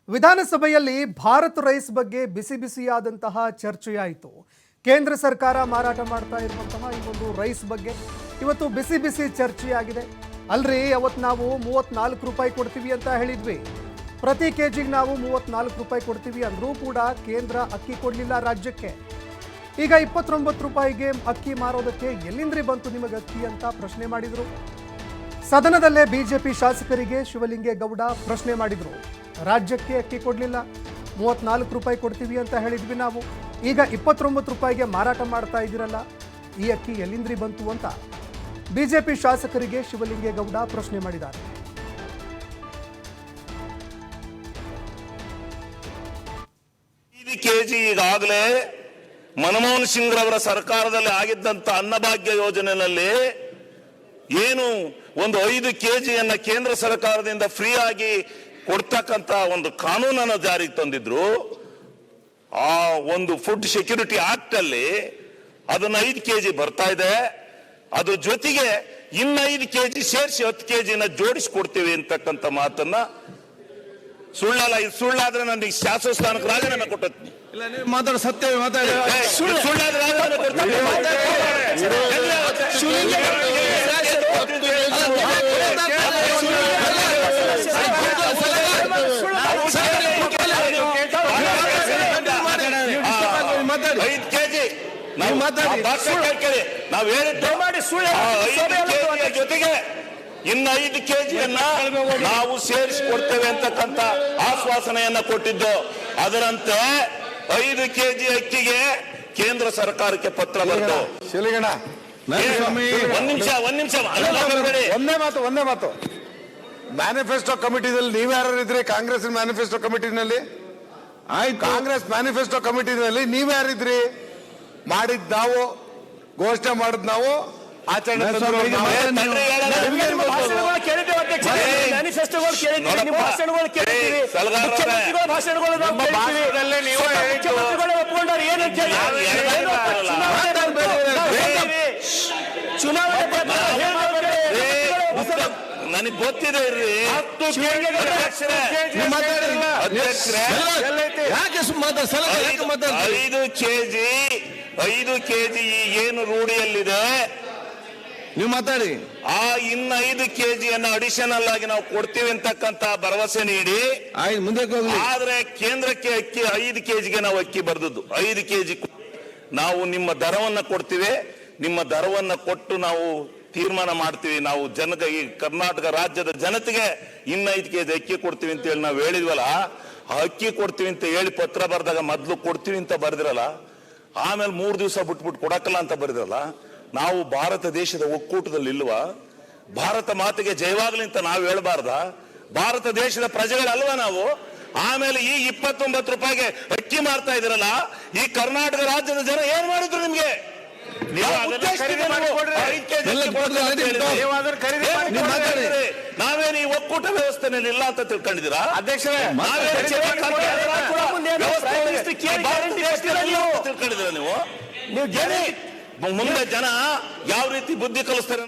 ವಿಧಾನಸಭೆಯಲ್ಲಿ ಭಾರತ್ ರೈಸ್ ಬಗ್ಗೆ ಬಿಸಿ ಬಿಸಿಯಾದಂತಹ ಚರ್ಚೆಯಾಯಿತು. ಕೇಂದ್ರ ಸರ್ಕಾರ ಮಾರಾಟ ಮಾಡ್ತಾ ಇರುವಂತಹ ಈ ಒಂದು ರೈಸ್ ಬಗ್ಗೆ ಇವತ್ತು ಬಿಸಿ ಬಿಸಿ ಚರ್ಚೆಯಾಗಿದೆ. ಅಲ್ರಿ ಅವತ್ತು ನಾವು 34 ರೂಪಾಯಿ ಕೊಡ್ತೀವಿ ಅಂತ ಹೇಳಿದ್ವಿ, ಪ್ರತಿ ಕೆಜಿಗೆ ನಾವು 34 ರೂಪಾಯಿ ಕೊಡ್ತೀವಿ ಅಂದರೂ ಕೂಡ ಕೇಂದ್ರ ಅಕ್ಕಿ ಕೊಡಲಿಲ್ಲ ರಾಜ್ಯಕ್ಕೆ. ಈಗ 29 ರೂಪಾಯಿಗೆ ಅಕ್ಕಿ ಮಾರೋದಕ್ಕೆ ಎಲ್ಲಿಂದ್ರಿ ಬಂತು ನಿಮಗೆ ಅಕ್ಕಿ ಅಂತ ಪ್ರಶ್ನೆ ಮಾಡಿದರು. ಸದನದಲ್ಲೇ ಬಿಜೆಪಿ ಶಾಸಕರಿಗೆ ಶಿವಲಿಂಗೇಗೌಡ ಪ್ರಶ್ನೆ ಮಾಡಿದರು. ರಾಜ್ಯಕ್ಕೆ ಅಕ್ಕಿ ಕೊಡಲಿಲ್ಲ, 34 ರೂಪಾಯಿ ಕೊಡ್ತೀವಿ ಅಂತ ಹೇಳಿದ್ವಿ ನಾವು, ಈಗ 29 ರೂಪಾಯಿಗೆ ಮಾರಾಟ ಮಾಡ್ತಾ ಇದ್ದೀರಲ್ಲ, ಈ ಅಕ್ಕಿ ಎಲ್ಲಿಂದ್ರಿ ಬಂತು ಅಂತ ಬಿಜೆಪಿ ಶಾಸಕರಿಗೆ ಶಿವಲಿಂಗೇಗೌಡ ಪ್ರಶ್ನೆ ಮಾಡಿದ್ದಾರೆ. ಕೆಜಿ ಈಗಾಗಲೇ ಮನಮೋಹನ್ ಸಿಂಗ್ ರವರ ಸರ್ಕಾರದಲ್ಲಿ ಆಗಿದ್ದಂತ ಅನ್ನಭಾಗ್ಯ ಯೋಜನೆಯಲ್ಲಿ ಏನು ಒಂದು 5 ಕೆಜಿಯನ್ನ ಕೇಂದ್ರ ಸರ್ಕಾರದಿಂದ ಫ್ರೀ ಆಗಿ ಕೊಡ್ತಕ್ಕಂತ ಒಂದು ಕಾನೂನನ್ನು ಜಾರಿಗೆ ತಂದಿದ್ರು. ಆ ಒಂದು ಫುಡ್ ಸೆಕ್ಯೂರಿಟಿ ಆಕ್ಟ್ ಅಲ್ಲಿ ಅದನ್ನ 5 ಕೆಜಿ ಬರ್ತಾ ಇದೆ. ಅದ್ರ ಜೊತೆಗೆ ಇನ್ನು 5 ಕೆಜಿ ಸೇರಿಸಿ 10 ಕೆಜಿನ ಜೋಡಿಸಿಕೊಡ್ತೀವಿ ಅಂತಕ್ಕಂಥ ಮಾತನ್ನ ಸುಳ್ಳಲ್ಲ. ಇದು ಸುಳ್ಳಾದ್ರೆ ನನಗೆ ಶಾಸಕ ಸ್ಥಾನಕ್ಕೆ ರಾಜೀನಾಮೆ ಕೊಟ್ಟತ್ನಿ. ಮಾತಾಡ ಸತ್ಯ ಸುಳ್ಳಾದ್ರೆ ರಾಜೀನಾಮೆ ಕೊಡ್ತೀನಿ. ನಾವು ಜೊತೆಗೆ ಇನ್ನು 5 ಕೆಜಿಯನ್ನ ನಾವು ಸೇರಿಸಿಕೊಡ್ತೇವೆ ಅಂತಕ್ಕಂಥ ಆಶ್ವಾಸನೆಯನ್ನ ಕೊಟ್ಟಿದ್ದು. ಅದರಂತೆ 5 ಕೆಜಿ ಅಕ್ಕಿಗೆ ಕೇಂದ್ರ ಸರ್ಕಾರಕ್ಕೆ ಪತ್ರ ಬರೆದು ಒಂದ್ ನಿಮಿಷ ಒಂದೇ ಮಾತು ಮ್ಯಾನಿಫೆಸ್ಟೋ ಕಮಿಟಿದಲ್ಲಿ ನೀವ್ಯಾರು ಇದ್ರಿ? ಕಾಂಗ್ರೆಸ್ ಮ್ಯಾನಿಫೆಸ್ಟೋ ಕಮಿಟಿನಲ್ಲಿ ಕಾಂಗ್ರೆಸ್ ಮ್ಯಾನಿಫೆಸ್ಟೋ ಕಮಿಟಿನಲ್ಲಿ ನೀವ್ಯಾರಿದ್ರಿ? ಮಾಡಿದ್ ನಾವು, ಘೋಷಣೆ ಮಾಡಿದ್ ನಾವು, ಆಚರಣೆ ನನಗೆ ಗೊತ್ತಿದೆ. 5 ಕೆಜಿ ಏನು ರೂಢಿಯಲ್ಲಿದೆ ನೀವು ಮಾತಾಡಿ. ಇನ್ನು 5 ಕೆಜಿಯನ್ನು ಅಡಿಷನಲ್ ಆಗಿ ನಾವು ಕೊಡ್ತೀವಿ ಅಂತಕ್ಕಂತ ಭರವಸೆ ನೀಡಿ ಮುಂದೆ ಆದ್ರೆ ಕೇಂದ್ರಕ್ಕೆ ಅಕ್ಕಿ 5 ಕೆಜಿಗೆ ನಾವು ಅಕ್ಕಿ ಬರ್ದದ್ದು 5 ಕೆಜಿ ನಾವು ನಿಮ್ಮ ದರವನ್ನ ಕೊಡ್ತೀವಿ, ನಿಮ್ಮ ದರವನ್ನ ಕೊಟ್ಟು ನಾವು ತೀರ್ಮಾನ ಮಾಡ್ತೀವಿ. ನಾವು ಈ ಕರ್ನಾಟಕ ರಾಜ್ಯದ ಜನತೆಗೆ ಇನ್ನು 5 ಕೆಜಿ ಅಕ್ಕಿ ಕೊಡ್ತೀವಿ ಅಂತ ಹೇಳಿ ನಾವು ಹೇಳಿದ್ವಲ್ಲ, ಆ ಅಕ್ಕಿ ಕೊಡ್ತೀವಿ ಅಂತ ಹೇಳಿ ಪತ್ರ ಬರೆದಾಗ ಮೊದ್ಲು ಕೊಡ್ತೀವಿ ಅಂತ ಬರೆದಿರಲ್ಲ, ಆಮೇಲೆ 3 ದಿವಸ ಬಿಟ್ಬಿಟ್ಟು ಕೊಡಕ್ಕಲ್ಲ ಅಂತ ಬರೆದಿರಲ್ಲ. ನಾವು ಭಾರತ ದೇಶದ ಒಕ್ಕೂಟದಲ್ಲಿ ಇಲ್ವಾ? ಭಾರತ ಮಾತೆಗೆ ಜಯವಾಗ್ಲಿ ಅಂತ ನಾವು ಹೇಳ್ಬಾರ್ದ? ಭಾರತ ದೇಶದ ಪ್ರಜೆಗಳಲ್ವಾ ನಾವು? ಆಮೇಲೆ ಈ 29 ರೂಪಾಯಿಗೆ ಅಕ್ಕಿ ಮಾರ್ತಾ ಇದ್ರಲ್ಲ, ಈ ಕರ್ನಾಟಕ ರಾಜ್ಯದ ಜನ ಏನ್ ಮಾಡಿದ್ರು ನಿಮ್ಗೆ? ನಾವೇನು ಈ ಒಕ್ಕೂಟ ವ್ಯವಸ್ಥೆನಲ್ಲಿ ಇಲ್ಲ ಅಂತ ತಿಳ್ಕೊಂಡಿದ್ದೀರಾ ಅಧ್ಯಕ್ಷರೇ? ತಿಳ್ಕೊಂಡಿದ್ದೀರಾ ನೀವು? ಮುಂದೆ ಜನ ಯಾವ ರೀತಿ ಬುದ್ಧಿ ಕಲಿಸ್ತಾರೆ?